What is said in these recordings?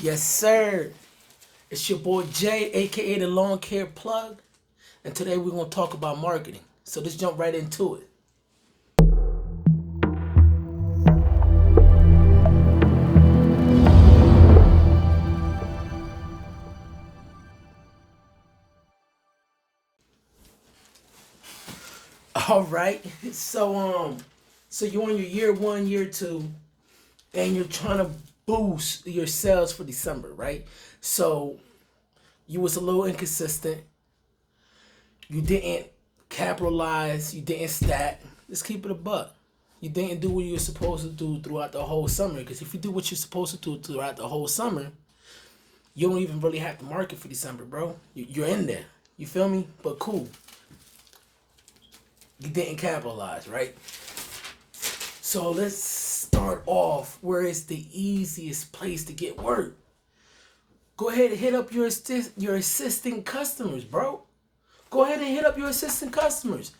Yes, sir. It's your boy Jay, aka the Lawn Care Plug, and today we're gonna talk about marketing. So let's jump right into it. All right. So you're on your year one, year two, and you're trying to boost your sales for December, right? So you was a little inconsistent. You didn't capitalize. You didn't stack. Let's keep it a buck. You didn't do what you were supposed to do throughout the whole summer. Because if you do what you're supposed to do throughout the whole summer, you don't even really have to market for December, bro. You're in there. You feel me? But cool. You didn't capitalize, right? So let's start off where it's the easiest place to get work. Go ahead and hit up your assisting customers, bro. Go ahead and hit up your assistant customers.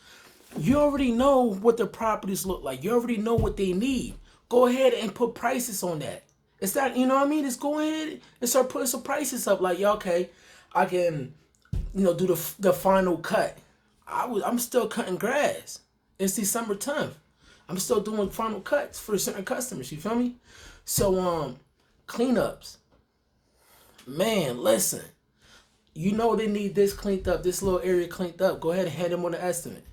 You already know what their properties look like. You already know what they need. Go ahead and put prices on that. It's that, you know what I mean? Just go ahead and start putting some prices up. Like, yeah, okay, I can, do the final cut. I'm still cutting grass. It's December 10th. I'm still doing final cuts for certain customers. You feel me? So cleanups. Man, listen. You know they need this cleaned up, this little area cleaned up. Go ahead and hand them on the estimate.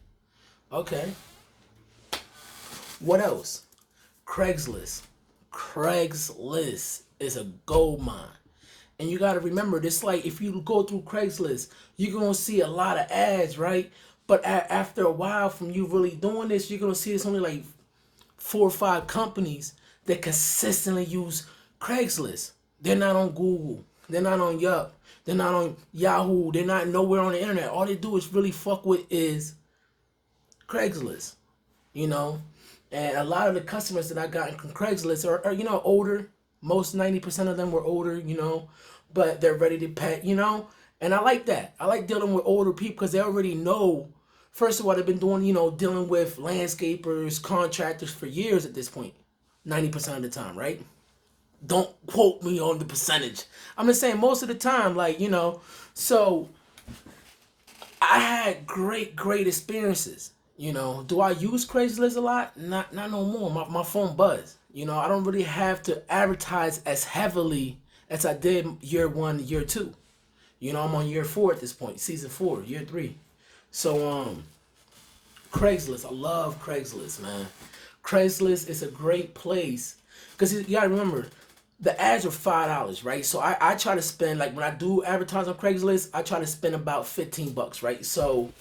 Okay. What else? Craigslist. Craigslist is a gold mine. And you gotta remember, this like if you go through Craigslist, you're gonna see a lot of ads, right? But after a while, from you really doing this, you're gonna see it's only like 4 or 5 companies that consistently use Craigslist. They're not on Google. They're not on Yup. They're not on Yahoo. They're not nowhere on the internet. All they do is really fuck with is Craigslist, you know. And a lot of the customers that I got from Craigslist are older. Most 90% of them were older, but they're ready to pay. And I like that. I like dealing with older people because they already know. First of all, they've been dealing with landscapers, contractors for years at this point. 90% of the time, right? Don't quote me on the percentage. I'm just saying most of the time, so I had great experiences. Do I use Craigslist a lot? Not no more. My phone buzz. I don't really have to advertise as heavily as I did year one, year two. I'm on year 4 at this point, season 4, year 3. So Craigslist, I love Craigslist, man. Craigslist is a great place because you gotta remember the ads are $5, right? So I try to spend, like, when I do advertise on Craigslist, I try to spend about $15, right? So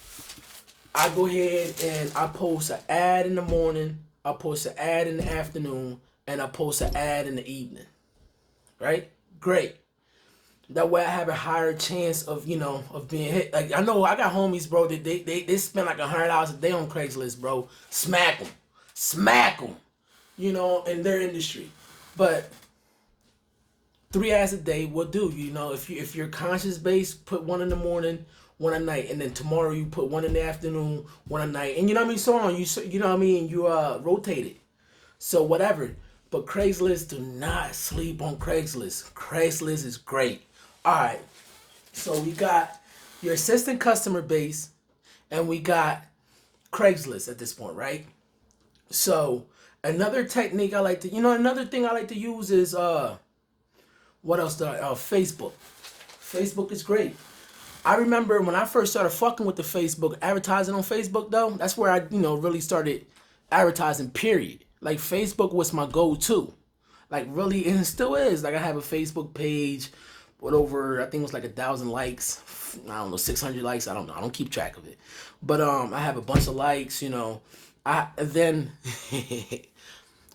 I go ahead and I post an ad in the morning, I post an ad in the afternoon, and I post an ad in the evening, right? Great. That way I have a higher chance of being hit. Like, I know I got homies, bro, that they spend like $100 a day on Craigslist, bro. Smack them, in their industry. But 3 ads a day will do. If you're conscious based, put one in the morning, one at night, and then tomorrow you put one in the afternoon, one at night, and so on. You rotate it. So whatever. But Craigslist, do not sleep on Craigslist. Craigslist is great. All right. So we got your assistant customer base, and we got Craigslist at this point, right? So another technique I like to, another thing I like to use is what else? Facebook. Facebook is great. I remember when I first started fucking with the Facebook, advertising on Facebook though, that's where I, really started advertising, period. Like, Facebook was my go-to. Like, really, and it still is. Like, I have a Facebook page with over, I think it was like 1,000 likes. I don't know, 600 likes. I don't know. I don't keep track of it. But I have a bunch of likes.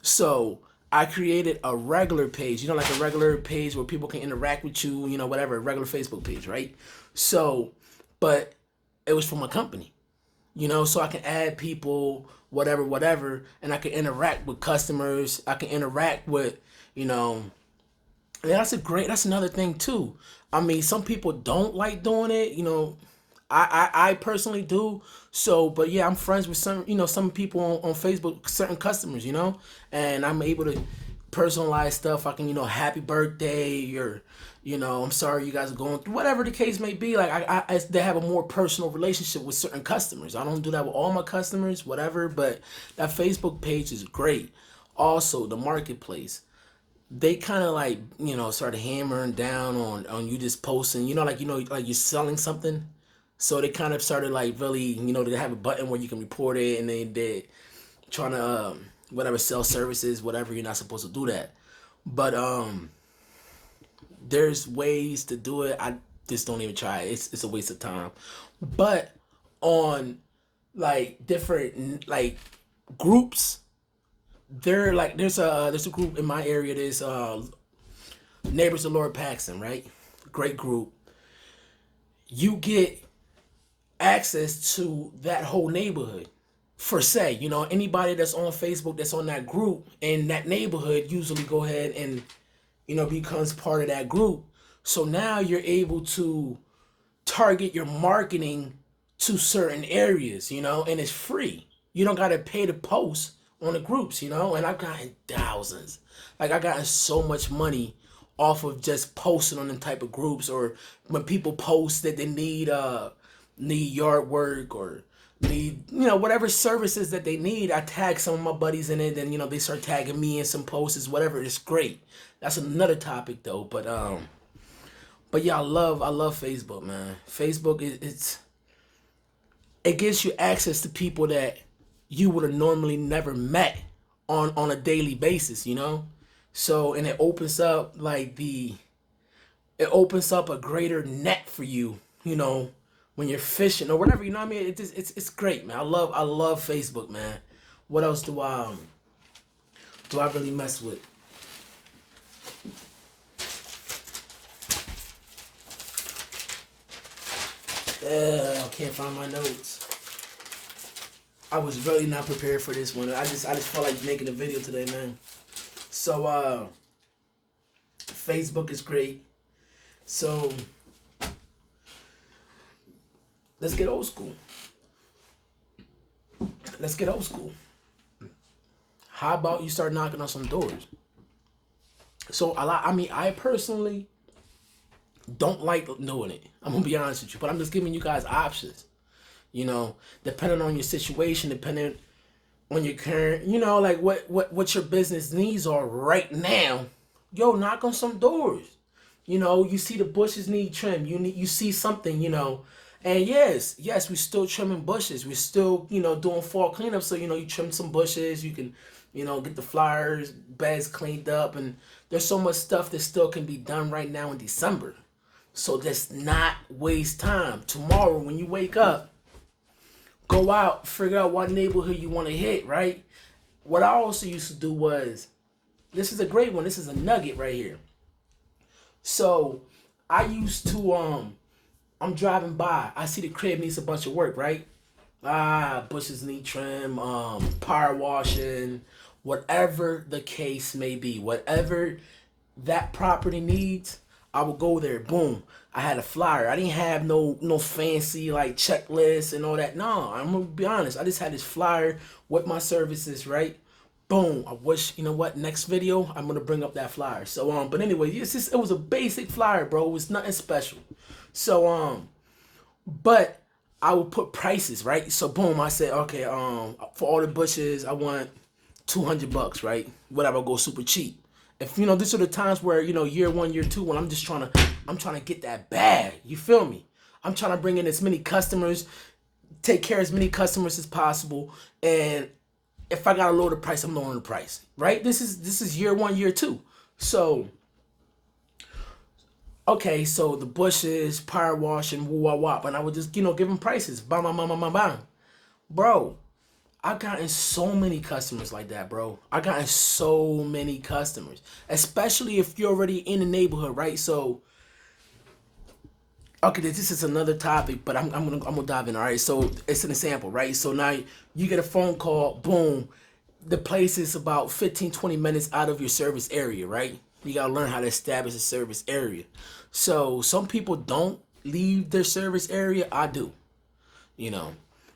So I created a regular page, like a regular page where people can interact with you, whatever, a regular Facebook page, right? So, but it was for my company, so I can add people, whatever, and I can interact with customers. I can interact with, and that's another thing too. I mean, some people don't like doing it. I personally do. So, but yeah, I'm friends with some people on Facebook, certain customers, and I'm able to personalized stuff. I can, happy birthday, or, I'm sorry you guys are going through whatever the case may be. Like they have a more personal relationship with certain customers. I don't do that with all my customers, whatever. But that Facebook page is great. Also, the marketplace, they kind of like, started hammering down on you just posting, like you're selling something. So they kind of started like really, they have a button where you can report it, and they trying to whatever, sell services, whatever. You're not supposed to do that. But there's ways to do it. I just don't even try it. It's a waste of time. But on like different like groups, there's a group in my area. There's Neighbors of Lord Paxson, right? Great group. You get access to that whole neighborhood. For say, anybody that's on Facebook that's on that group in that neighborhood usually go ahead and, becomes part of that group. So now you're able to target your marketing to certain areas, and it's free. You don't gotta pay to post on the groups, and I've gotten thousands. Like I gotten so much money off of just posting on them type of groups, or when people post that they need yard work, or need, whatever services that they need. I tag some of my buddies in it, and they start tagging me in some posts, whatever. It's great. That's another topic though. But yeah, I love Facebook, man. Facebook it gives you access to people that you would have normally never met on a daily basis, So, and it opens up it opens up a greater net for you, when you're fishing or whatever, what I mean? It's great, man. I love Facebook, man. What else do I really mess with? I can't find my notes. I was really not prepared for this one. I just felt like making a video today, man. So Facebook is great. So let's get old school. How about you start knocking on some doors? So I personally don't like doing it. I'm gonna be honest with you, but I'm just giving you guys options. Depending on your situation, depending on your current, like what your business needs are right now. Yo, knock on some doors. You see the bushes need trim. You see something, And yes, we're still trimming bushes. We're still, doing fall cleanup. So, you trim some bushes. You can, get the flowers, beds cleaned up. And there's so much stuff that still can be done right now in December. So let's not waste time. Tomorrow, when you wake up, go out, figure out what neighborhood you want to hit, right? What I also used to do was, this is a great one. This is a nugget right here. So I used to, I'm driving by. I see the crib needs a bunch of work, right? Bushes need trim, power washing, whatever the case may be, whatever that property needs, I would go there. Boom. I had a flyer. I didn't have no fancy like checklist and all that. No, I'm gonna be honest. I just had this flyer with my services, right? Boom. I wish, next video I'm gonna bring up that flyer. So but anyway, it was a basic flyer, bro. It was nothing special. So but I would put prices, right? So boom, I said, okay, for all the bushes, I want $200, right? Whatever, go super cheap. If these are the times where year one, year two, when I'm trying to get that bag. You feel me? I'm trying to bring in as many customers, take care of as many customers as possible, and if I gotta lower the price, I'm lowering the price, right? This is year one, year two. So okay, so the bushes, power wash, and woo wah wop, and I would just give them prices, bam bam bam bam bam bam, bro. I've gotten so many customers like that, bro. I've gotten so many customers, especially if you're already in the neighborhood, right? So, okay, this is another topic, but I'm gonna dive in. All right, so it's an example, right? So now you get a phone call, boom, the place is about 15, 20 minutes out of your service area, right? You gotta learn how to establish a service area. So some people don't leave their service area. I do, you know.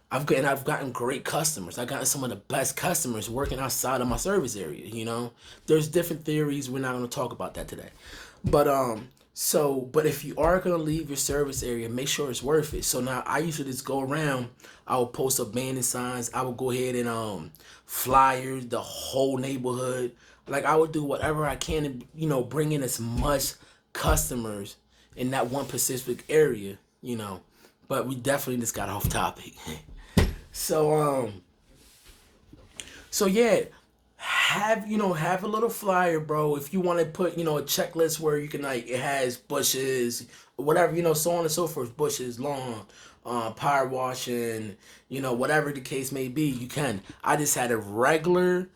I've gotten great customers. I've gotten some of the best customers working outside of my service area. There's different theories. We're not going to talk about that today, but but if you are going to leave your service area, make sure it's worth it. So now I usually just go around. I will post up banning signs. I will go ahead and flyers the whole neighborhood. Like I would do whatever I can to bring in as much customers in that one specific area. But we definitely just got off topic. So yeah, have a little flyer, bro. If you want to put a checklist where you can like it has bushes, whatever so on and so forth, bushes, lawn, power washing, whatever the case may be, you can. I just had a regular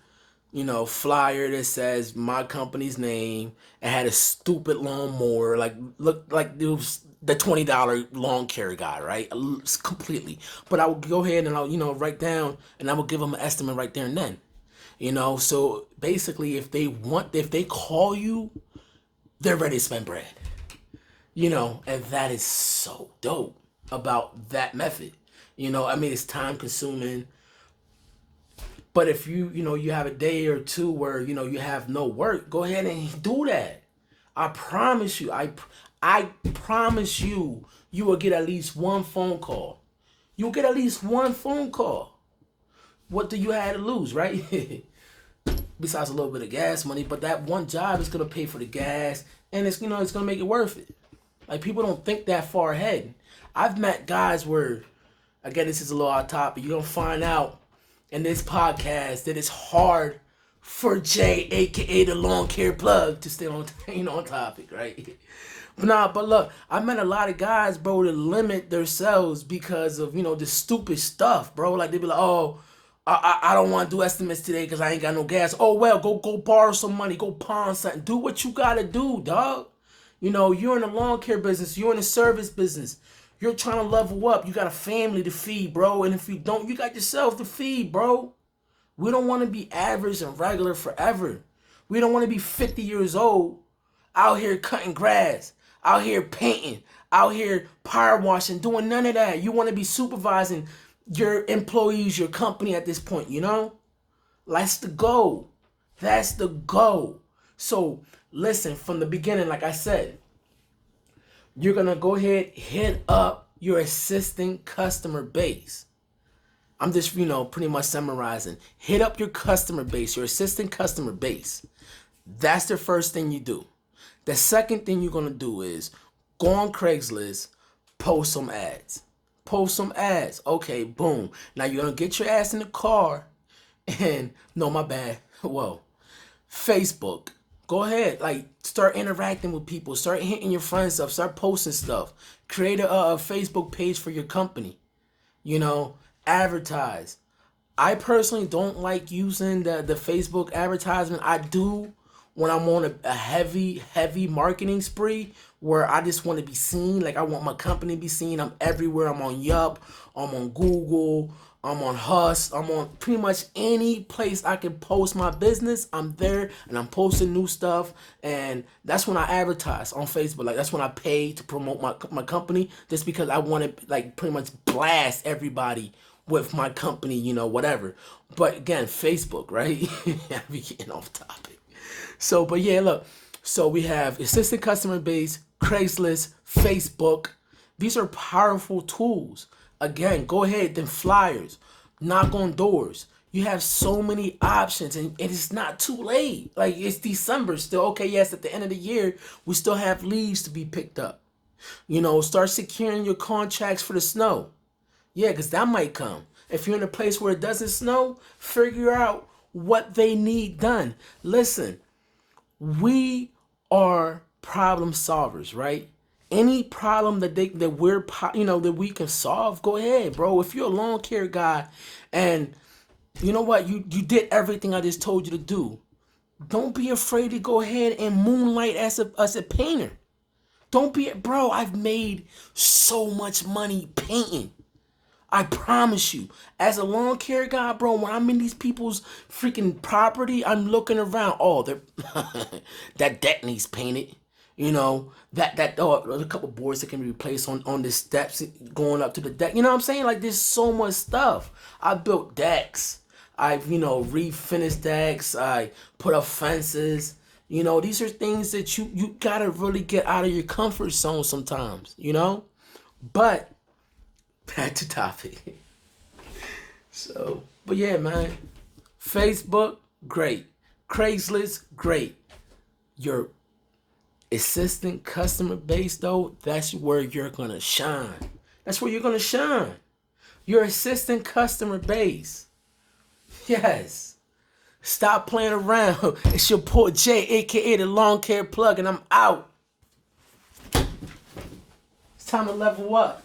flyer that says my company's name. It had a stupid lawnmower, like looked like it was the $20 lawn care guy, right? Completely. But I would go ahead and I'll write down, and I would give them an estimate right there and then. So basically, if they call you, they're ready to spend bread. And that is so dope about that method. I mean, it's time consuming. But if you have a day or two where you have no work, go ahead and do that. I promise you. I promise you, you will get at least one phone call. You'll get at least one phone call. What do you have to lose, right? Besides a little bit of gas money, but that one job is gonna pay for the gas, and it's it's gonna make it worth it. Like people don't think that far ahead. I've met guys where, again, this is a little off topic. You're gonna find out in this podcast that it's hard for Jay, aka the Lawn Care Plug, to stay on on topic, right? But look, I met a lot of guys, bro, that limit themselves because of the stupid stuff, bro. Like they be like, oh, I don't want to do estimates today because I ain't got no gas. Oh well, go borrow some money, go pawn something, do what you gotta do, dog. You're in the lawn care business, you're in the service business. You're trying to level up. You got a family to feed, bro. And if you don't, you got yourself to feed, bro. We don't want to be average and regular forever. We don't want to be 50 years old out here cutting grass, out here painting, out here power washing, doing none of that. You want to be supervising your employees, your company at this point, That's the goal. That's the goal. So listen, from the beginning, like I said, you're going to go ahead, hit up your assistant customer base. I'm just, pretty much summarizing. Hit up your customer base, your assistant customer base. That's the first thing you do. The second thing you're going to do is go on Craigslist, post some ads. Post some ads. Okay, boom. Now you're going to get your ass in the car and, no, my bad. Whoa. Facebook. Go ahead, like start interacting with people, start hitting your friends up, start posting stuff. Create a Facebook page for your company. Advertise. I personally don't like using the Facebook advertisement. I do when I'm on a heavy marketing spree where I just want to be seen. Like I want my company to be seen. I'm everywhere. I'm on Yelp. I'm on Google. I'm on Hust. I'm on pretty much any place I can post my business. I'm there and I'm posting new stuff. And that's when I advertise on Facebook. Like that's when I pay to promote my company, just because I want to like pretty much blast everybody with my company, whatever. But again, Facebook, right? I be getting off topic. So, but yeah, look. So we have assistant customer base, Craigslist, Facebook. These are powerful tools. Again, go ahead, then flyers, knock on doors. You have so many options, and it's not too late. Like it's December still. Okay, yes, at the end of the year, we still have leaves to be picked up. Start securing your contracts for the snow. Yeah, because that might come. If you're in a place where it doesn't snow, figure out what they need done. Listen, we are problem solvers, right? Any problem that we can solve, go ahead, bro. If you're a lawn care guy and you know what, you did everything I just told you to do, don't be afraid to go ahead and moonlight as a painter. Don't be, bro, I've made so much money painting. I promise you, as a lawn care guy, bro, when I'm in these people's freaking property, I'm looking around. Oh, they're that deck needs painted. You know, a couple boards that can be replaced on the steps going up to the deck. You know what I'm saying? Like there's so much stuff. I built decks. I've, refinished decks. I put up fences. These are things that you gotta really get out of your comfort zone sometimes. But back to topic. So, but yeah, man. Facebook, great. Craigslist, great. Your assistant customer base, though, that's where you're gonna shine. That's where you're gonna shine. Your assistant customer base. Yes. Stop playing around. It's your boy Jay, aka the Lawn Care Plug, and I'm out. It's time to level up.